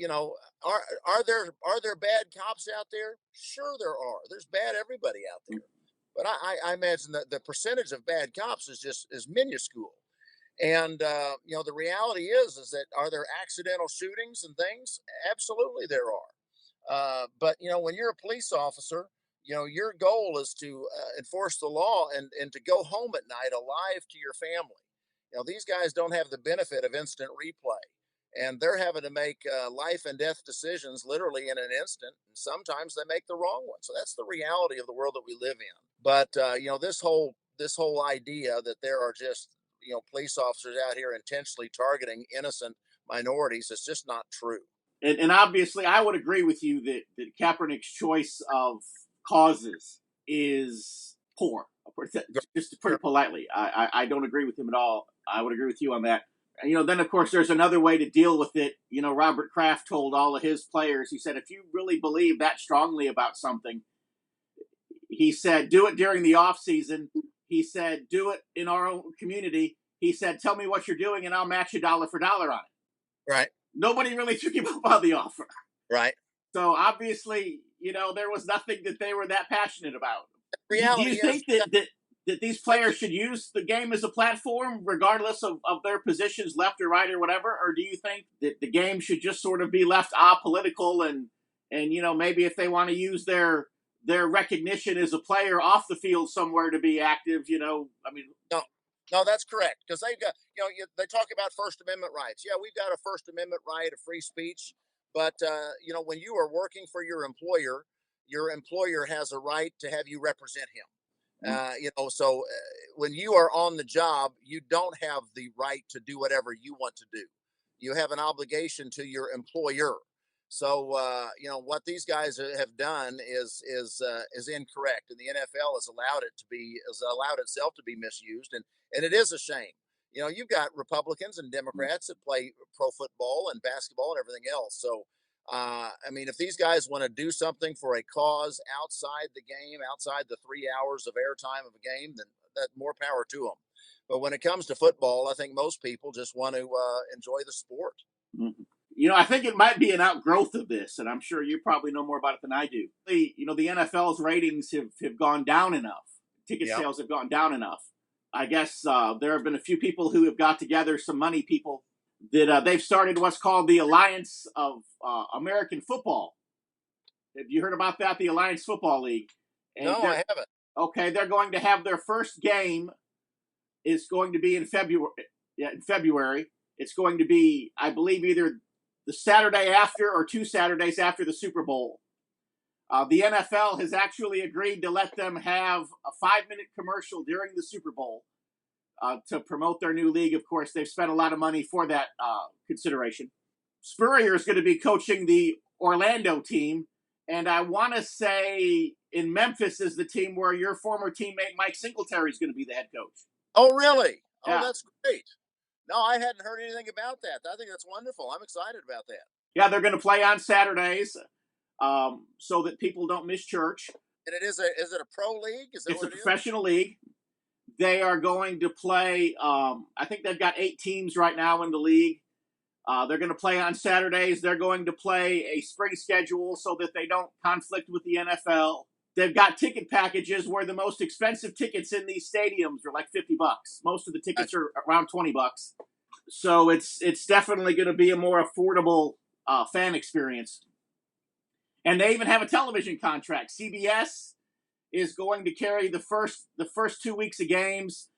there bad cops out there? Sure there are. There's bad everybody out there. But I imagine that the percentage of bad cops is minuscule. And the reality is that are there accidental shootings and things? Absolutely there are. But when you're a police officer, your goal is to enforce the law and to go home at night alive to your family. These guys don't have the benefit of instant replay, and they're having to make life and death decisions literally in an instant. And sometimes they make the wrong one. So that's the reality of the world that we live in. But this whole idea that there are just police officers out here intentionally targeting innocent minorities is just not true. And obviously, I would agree with you that Kaepernick's choice of causes is poor. Just to put it politely, I don't agree with him at all. I would agree with you on that. Then of course there's another way to deal with it. Robert Kraft told all of his players, he said, if you really believe that strongly about something, he said, do it during the off season. He said, do it in our own community. He said, tell me what you're doing and I'll match you dollar for dollar on it. Right. Nobody really took him up on the offer. Right. So obviously, there was nothing that they were that passionate about. Reality do you think that these players should use the game as a platform, regardless of their positions, left or right or whatever? Or do you think that the game should just sort of be left apolitical and maybe if they want to use their recognition as a player off the field somewhere to be active, No, that's correct. Because they've got, they talk about First Amendment rights. Yeah, we've got a First Amendment right of free speech. But, when you are working for your employer has a right to have you represent him. So when you are on the job, you don't have the right to do whatever you want to do. You have an obligation to your employer. So, what these guys have done is incorrect, and the NFL has allowed itself to be misused, and it is a shame. You've got Republicans and Democrats that play pro football and basketball and everything else. So, if these guys want to do something for a cause outside the game, outside the 3 hours of airtime of a game, then that more power to them. But when it comes to football, I think most people just want to enjoy the sport. Mm-hmm. I think it might be an outgrowth of this, and I'm sure you probably know more about it than I do. The NFL's ratings have gone down enough. Ticket sales have gone down enough. I guess there have been a few people who have got together, some money people, that they've started what's called the Alliance of American Football. Have you heard about that? The Alliance Football League. And no, I haven't. Okay, they're going to have their first game is going to be in February. Yeah, in February. It's going to be, I believe, either the Saturday after or 2 Saturdays after the Super Bowl. The NFL has actually agreed to let them have a 5-minute commercial during the Super Bowl to promote their new league. Of course, they've spent a lot of money for that consideration. Spurrier is going to be coaching the Orlando team, and I want to say in Memphis is the team where your former teammate Mike Singletary is going to be the head coach. Oh, really? Yeah. Oh, that's great. No, I hadn't heard anything about that. I think that's wonderful. I'm excited about that. Yeah, they're going to play on Saturdays so that people don't miss church. And is it a pro league? It's a professional league. They are going to play, I think they've got 8 teams right now in the league. They're going to play on Saturdays. They're going to play a spring schedule so that they don't conflict with the NFL. They've got ticket packages where the most expensive tickets in these stadiums are like $50. Most of the tickets are around $20. So it's definitely going to be a more affordable fan experience. And they even have a television contract. CBS is going to carry the first 2 weeks of games,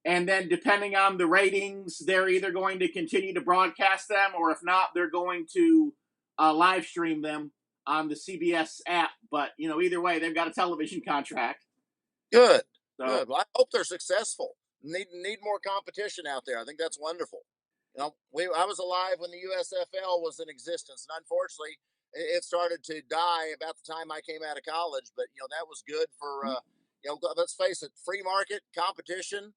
and then depending on the ratings, they're either going to continue to broadcast them, or if not, they're going to live stream them on the CBS app. But either way, they've got a television contract. Good. Good. Well, I hope they're successful. Need more competition out there. I think that's wonderful. I was alive when the USFL was in existence, and unfortunately, it started to die about the time I came out of college. But that was good for let's face it, free market competition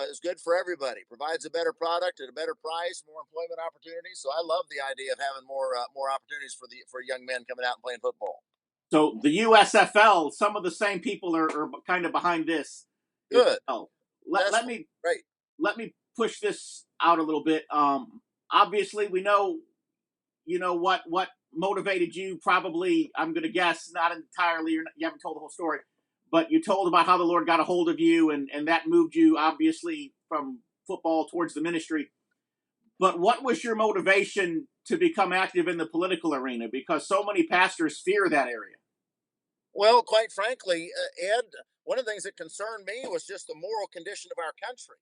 is good for everybody. Provides a better product at a better price, more employment opportunities. So I love the idea of having more opportunities for young men coming out and playing football. So the USFL, some of the same people are kind of behind this. Good. Let me push this out a little bit. Obviously, we know, what motivated you. Probably, I'm going to guess, not entirely. You haven't told the whole story, but you told about how the Lord got a hold of you, and that moved you, obviously, from football towards the ministry. But what was your motivation to become active in the political arena? Because so many pastors fear that area. Well, quite frankly, Ed, one of the things that concerned me was just the moral condition of our country.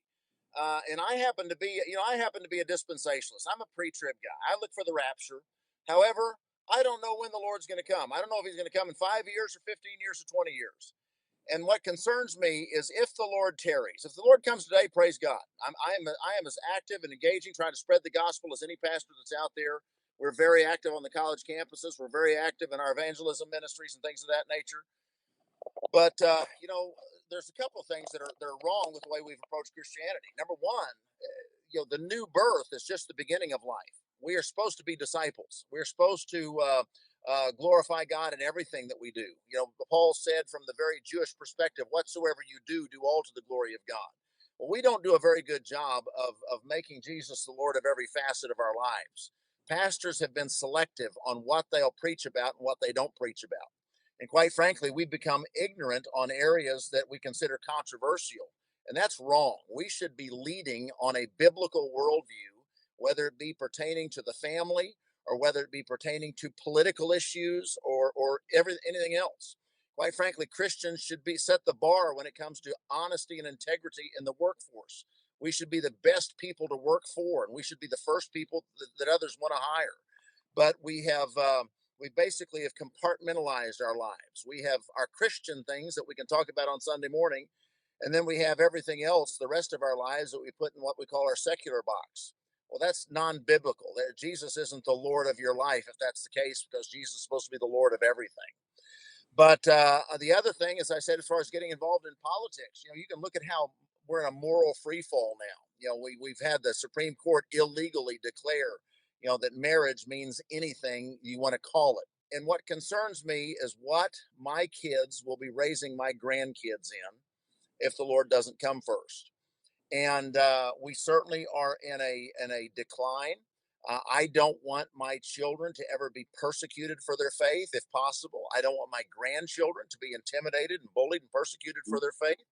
And I happen to be, a dispensationalist. I'm a pre-trib guy. I look for the rapture. However, I don't know when the Lord's going to come. I don't know if he's going to come in 5 years or 15 years or 20 years. And what concerns me is if the Lord tarries. If the Lord comes today, praise God. I am as active and engaging, trying to spread the gospel as any pastor that's out there. We're very active on the college campuses. We're very active in our evangelism ministries and things of that nature. But there's a couple of things that are wrong with the way we've approached Christianity. Number one, the new birth is just the beginning of life. We are supposed to be disciples. We're supposed to glorify God in everything that we do. Paul said from the very Jewish perspective, whatsoever you do, do all to the glory of God. Well, we don't do a very good job of making Jesus the Lord of every facet of our lives. Pastors have been selective on what they'll preach about and what they don't preach about. And quite frankly, we've become ignorant on areas that we consider controversial. And that's wrong. We should be leading on a biblical worldview, whether it be pertaining to the family or whether it be pertaining to political issues or anything else. Quite frankly, Christians should be set the bar when it comes to honesty and integrity in the workforce. We should be the best people to work for, and we should be the first people that others want to hire. But we basically have compartmentalized our lives. We have our Christian things that we can talk about on Sunday morning, and then we have everything else, the rest of our lives, that we put in what we call our secular box. Well, that's non-biblical. Jesus isn't the Lord of your life if that's the case, because Jesus is supposed to be the Lord of everything. But the other thing, as I said, as far as getting involved in politics, you can look at how we're in a moral free fall now. We've had the Supreme Court illegally declare that marriage means anything you want to call it. And what concerns me is what my kids will be raising my grandkids in if the Lord doesn't come first. And we certainly are in a decline. I don't want my children to ever be persecuted for their faith, if possible. I don't want my grandchildren to be intimidated and bullied and persecuted for their faith.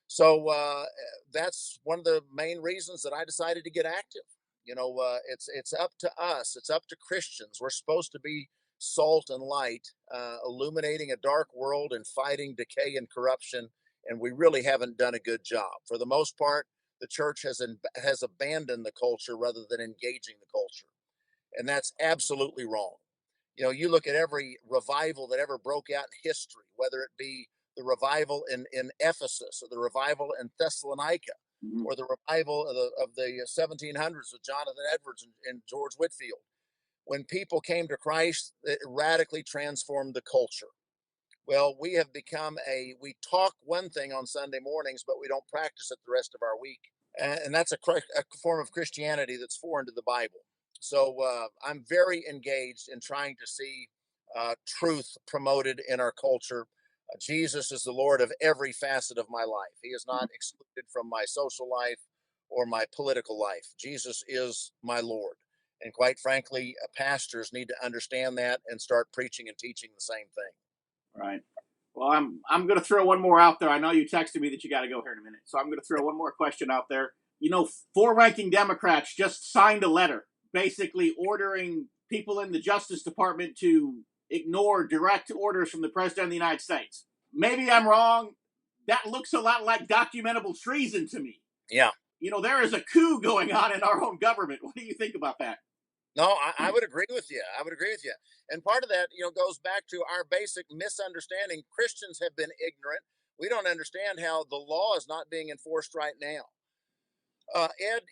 So that's one of the main reasons that I decided to get active. It's up to us. It's up to Christians. We're supposed to be salt and light, illuminating a dark world and fighting decay and corruption. And we really haven't done a good job. For the most part, the church has abandoned the culture rather than engaging the culture. And that's absolutely wrong. You look at every revival that ever broke out in history, whether it be the revival in Ephesus or the revival in Thessalonica, or the revival of the 1700s with Jonathan Edwards and George Whitefield. When people came to Christ, it radically transformed the culture. Well, we have become we talk one thing on Sunday mornings, but we don't practice it the rest of our week. And that's a form of Christianity that's foreign to the Bible. So I'm very engaged in trying to see truth promoted in our culture. Jesus is the Lord of every facet of my life. He is not excluded from my social life or my political life. Jesus is my Lord. And quite frankly, pastors need to understand that and start preaching and teaching the same thing. Right. Well, I'm going to throw one more out there. I know you texted me that you got to go here in a minute. So I'm going to throw one more question out there. 4 ranking Democrats just signed a letter basically ordering people in the Justice Department to ignore direct orders from the President of the United States. Maybe I'm wrong. That looks a lot like documentable treason to me. Yeah. There is a coup going on in our own government. What do you think about that? No, I would agree with you. And part of that, goes back to our basic misunderstanding. Christians have been ignorant. We don't understand how the law is not being enforced right now. Ed,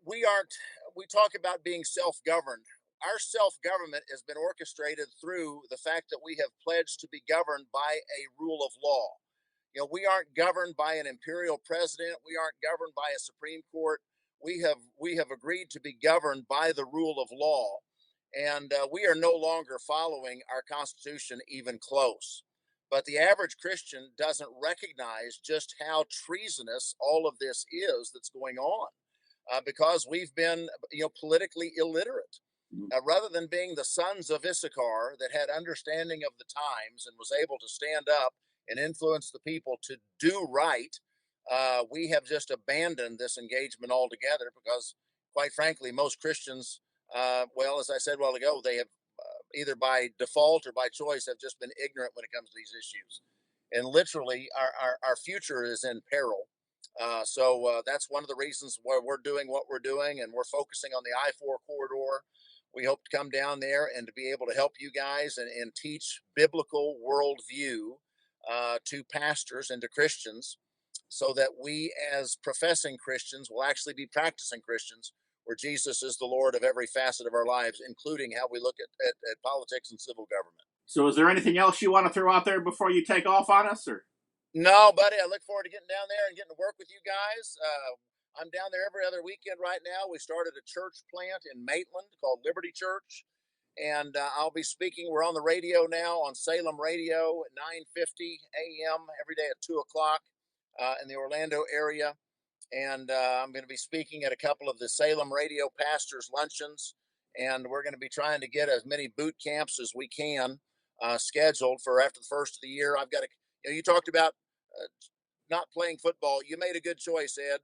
we talk about being self-governed. Our self-government has been orchestrated through the fact that we have pledged to be governed by a rule of law. We aren't governed by an imperial president. We aren't governed by a Supreme Court. We have agreed to be governed by the rule of law, and we are no longer following our Constitution even close. But the average Christian doesn't recognize just how treasonous all of this is that's going on, because we've been, politically illiterate. Rather than being the sons of Issachar that had understanding of the times and was able to stand up and influence the people to do right, we have just abandoned this engagement altogether because, quite frankly, most Christians, as I said a while ago, they have either by default or by choice have just been ignorant when it comes to these issues. And literally, our future is in peril. So that's one of the reasons why we're doing what we're doing, and we're focusing on the I-4 corridor. We hope to come down there and to be able to help you guys and teach biblical worldview to pastors and to Christians, so that we as professing Christians will actually be practicing Christians, where Jesus is the Lord of every facet of our lives, including how we look at politics and civil government. So is there anything else you want to throw out there before you take off on us? Or No, buddy, I look forward to getting down there and getting to work with you guys. I'm down there every other weekend right now. We started a church plant in Maitland called Liberty Church, and I'll be speaking. We're on the radio now on Salem Radio at 9:50 a.m. every day at 2 o'clock in the Orlando area. And I'm going to be speaking at a couple of the Salem Radio pastors' luncheons, and we're going to be trying to get as many boot camps as we can scheduled for after the first of the year. I've got to, you talked about not playing football. You made a good choice, Ed.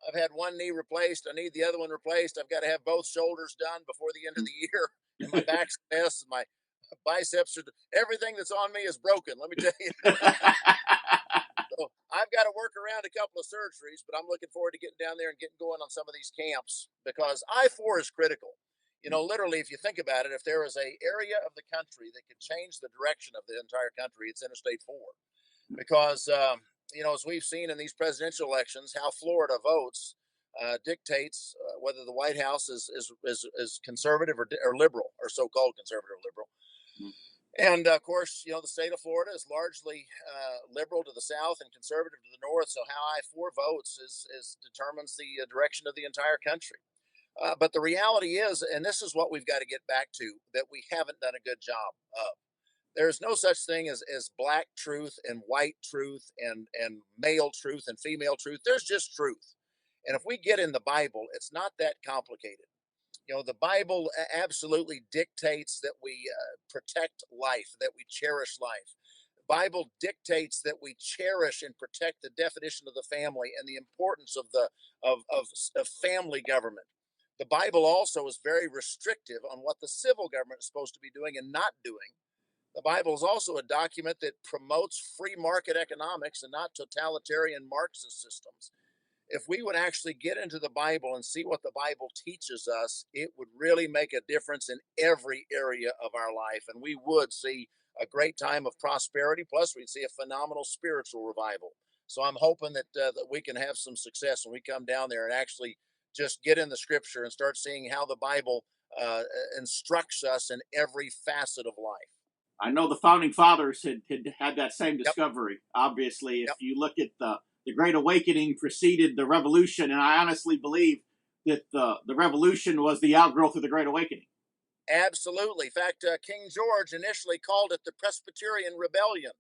I've had one knee replaced. I need the other one replaced. I've got to have both shoulders done before the end of the year. And my back's a mess, and my biceps are, everything that's on me is broken. Let me tell you. So I've got to work around a couple of surgeries, but I'm looking forward to getting down there and getting going on some of these camps, because I-4 is critical. Literally, if you think about it, if there is a area of the country that could change the direction of the entire country, it's Interstate 4. Because, as we've seen in these presidential elections, how Florida votes dictates whether the White House is conservative or liberal, or so-called conservative or liberal. And of course, the state of Florida is largely liberal to the south and conservative to the north. So how I-4 votes determines the direction of the entire country. But the reality is, and this is what we've got to get back to, that we haven't done a good job of. There's no such thing as black truth and white truth and male truth and female truth. There's just truth. And if we get in the Bible, it's not that complicated. The Bible absolutely dictates that we protect life, that we cherish life. The Bible dictates that we cherish and protect the definition of the family and the importance of family government. The Bible also is very restrictive on what the civil government is supposed to be doing and not doing. The Bible is also a document that promotes free market economics and not totalitarian Marxist systems. If we would actually get into the Bible and see what the Bible teaches us, it would really make a difference in every area of our life. And we would see a great time of prosperity. Plus, we'd see a phenomenal spiritual revival. So I'm hoping that we can have some success when we come down there and actually just get in the scripture and start seeing how the Bible instructs us in every facet of life. I know the founding fathers had that same discovery. Obviously, if you look at the Great Awakening preceded the Revolution, and I honestly believe that the Revolution was the outgrowth of the Great Awakening. Absolutely. In fact, King George initially called it the Presbyterian Rebellion,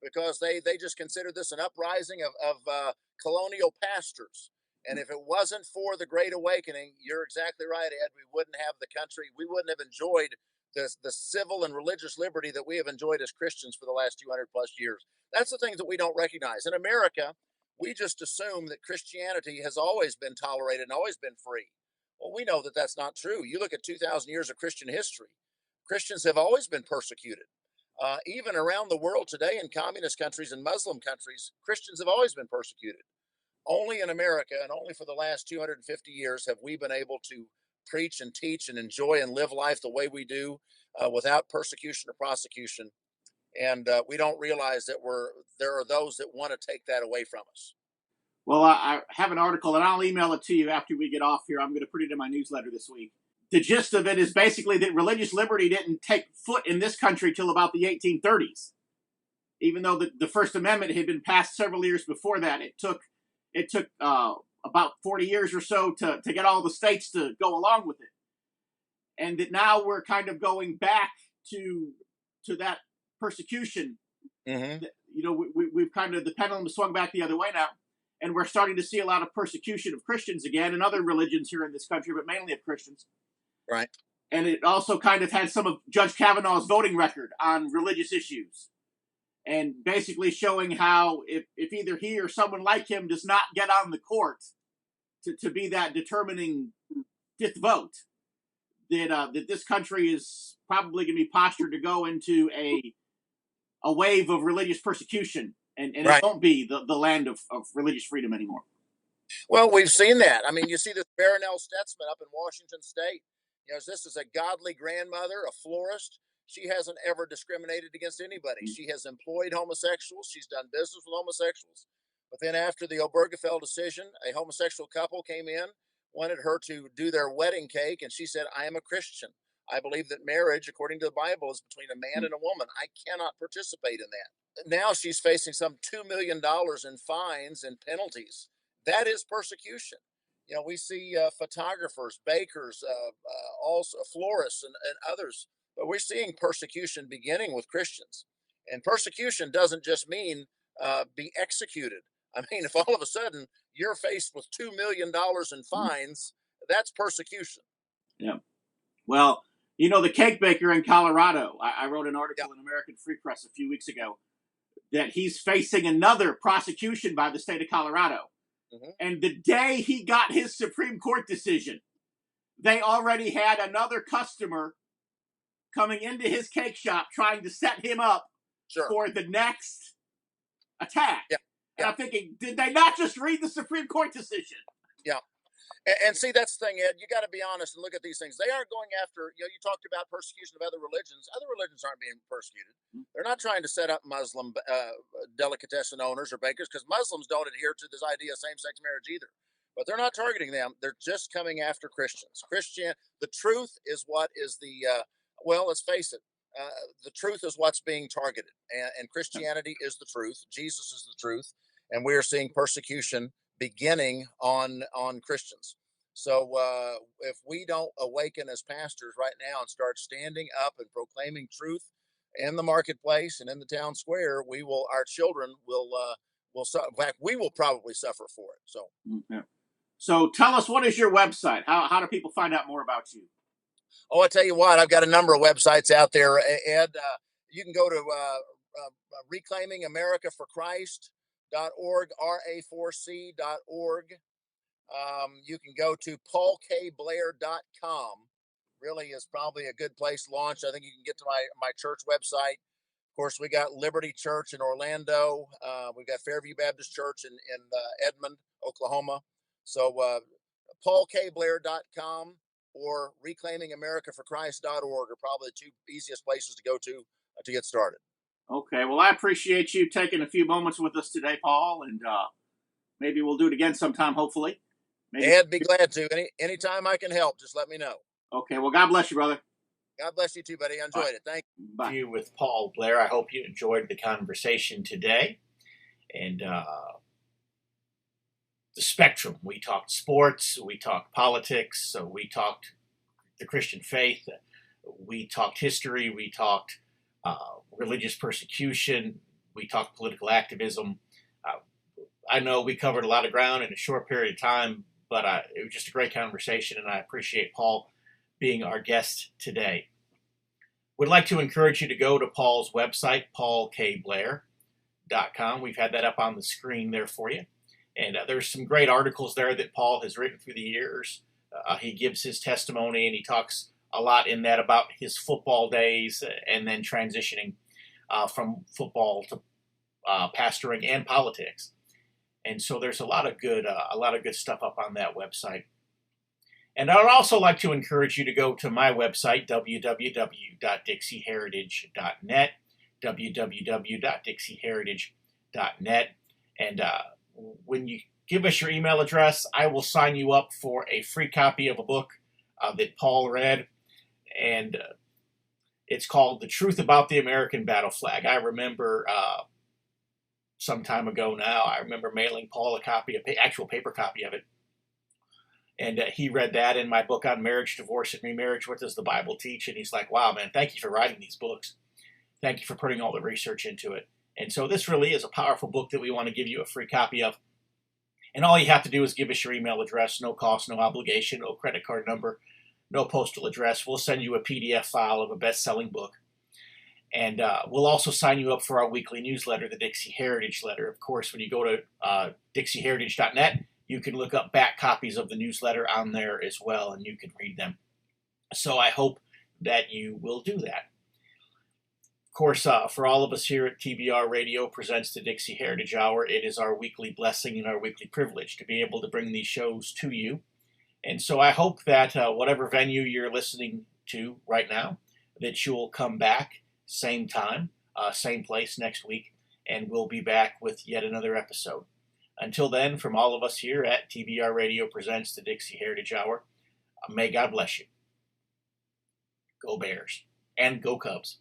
because they just considered this an uprising of colonial pastors. And if it wasn't for the Great Awakening, you're exactly right, Ed, we wouldn't have the country, we wouldn't have enjoyed the civil and religious liberty that we have enjoyed as Christians for the last 200 plus years. That's the things that we don't recognize. In America, we just assume that Christianity has always been tolerated and always been free. Well, we know that that's not true. You look at 2,000 years of Christian history. Christians have always been persecuted. Even around the world today, in communist countries and Muslim countries, Christians have always been persecuted. Only in America, and only for the last 250 years, have we been able to preach and teach and enjoy and live life the way we do without persecution or prosecution. And we don't realize that there are those that want to take that away from us. Well, I have an article, and I'll email it to you after we get off here. I'm going to put it in my newsletter this week. The gist of it is basically that religious liberty didn't take foot in this country till about the 1830s. Even though the First Amendment had been passed several years before that, it took about 40 years or so to get all the states to go along with it. And that now we're kind of going back to that persecution. Mm-hmm. We've kind of, the pendulum swung back the other way now. And we're starting to see a lot of persecution of Christians again, and other religions here in this country, but mainly of Christians. Right. And it also kind of had some of Judge Kavanaugh's voting record on religious issues. And basically showing how if either he or someone like him does not get on the court to be that determining fifth vote, that this country is probably going to be postured to go into a wave of religious persecution. And right. It won't be the land of religious freedom anymore. Well, we've seen that. I mean, you see this Baronelle Stutzman up in Washington State. This is a godly grandmother, a florist. She hasn't ever discriminated against anybody. She has employed homosexuals. She's done business with homosexuals. But then after the Obergefell decision, a homosexual couple came in, wanted her to do their wedding cake, and she said, I am a Christian. I believe that marriage, according to the Bible, is between a man and a woman. I cannot participate in that. Now she's facing some $2 million in fines and penalties. That is persecution. We see photographers, bakers, also florists, and others. But we're seeing persecution beginning with Christians. And persecution doesn't just mean be executed. I mean, if all of a sudden you're faced with $2 million in fines, that's persecution. Yeah. Well, the cake baker in Colorado, I wrote an article in American Free Press a few weeks ago that he's facing another prosecution by the state of Colorado. Mm-hmm. And the day he got his Supreme Court decision, they already had another customer coming into his cake shop trying to set him up for the next attack. Yeah. And I'm thinking, did they not just read the Supreme Court decision? Yeah. And see, that's the thing, Ed. You got to be honest and look at these things. They aren't going after, you talked about persecution of other religions. Other religions aren't being persecuted. They're not trying to set up Muslim delicatessen owners or bakers, because Muslims don't adhere to this idea of same-sex marriage either. But they're not targeting them. They're just coming after Christians. The truth is what is let's face it. The truth is what's being targeted. And Christianity is the truth. Jesus is the truth. And we are seeing persecution beginning on Christians. So if we don't awaken as pastors right now and start standing up and proclaiming truth in the marketplace and in the town square, our children will in fact, we will probably suffer for it. So, So tell us, what is your website? How do people find out more about you? Oh, I tell you what, I've got a number of websites out there, Ed. You can go to reclaimingamericaforchrist.org, ra4c.org. You can go to paulkblair.com. Really is probably a good place to launch. I think you can get to my church website. Of course, we got Liberty Church in Orlando. We've got Fairview Baptist Church in Edmond, Oklahoma. So paulkblair.com or reclaimingamericaforchrist.org are probably the two easiest places to go to get started. Okay, well, I appreciate you taking a few moments with us today, Paul, and maybe we'll do it again sometime, hopefully. Ed, be glad to. Anytime I can help, just let me know. Okay, well, God bless you, brother. God bless you too, buddy. I enjoyed it. Thank you. Bye. With Paul Blair. I hope you enjoyed the conversation today. And the spectrum. We talked sports, we talked politics, we talked the Christian faith, we talked history, we talked religious persecution, we talked political activism. I know we covered a lot of ground in a short period of time, but it was just a great conversation, and I appreciate Paul being our guest today. Would like to encourage you to go to Paul's website, paulkblair.com. We've had that up on the screen there for you. And there's some great articles there that Paul has written through the years. He gives his testimony, and he talks a lot in that about his football days and then transitioning from football to pastoring and politics. And so there's a lot of good stuff up on that website. And I would also like to encourage you to go to my website, www.dixieheritage.net, www.dixieheritage.net. And when you give us your email address, I will sign you up for a free copy of a book that Paul read. And it's called The Truth About the American Battle Flag. I remember some time ago now, I remember mailing Paul a copy, actual paper copy of it. And he read that in my book on marriage, divorce, and remarriage. What does the Bible teach? And he's like, wow, man, thank you for writing these books. Thank you for putting all the research into it. And so this really is a powerful book that we want to give you a free copy of. And all you have to do is give us your email address, no cost, no obligation, no credit card number, no postal address. We'll send you a PDF file of a best-selling book. And we'll also sign you up for our weekly newsletter, the Dixie Heritage Letter. Of course, when you go to dixieheritage.net, you can look up back copies of the newsletter on there as well, and you can read them. So I hope that you will do that. Of course, for all of us here at TBR Radio presents the Dixie Heritage Hour, it is our weekly blessing and our weekly privilege to be able to bring these shows to you. And so I hope that whatever venue you're listening to right now, that you'll come back same time, same place next week, and we'll be back with yet another episode. Until then, from all of us here at TBR Radio presents the Dixie Heritage Hour, may God bless you. Go Bears and go Cubs.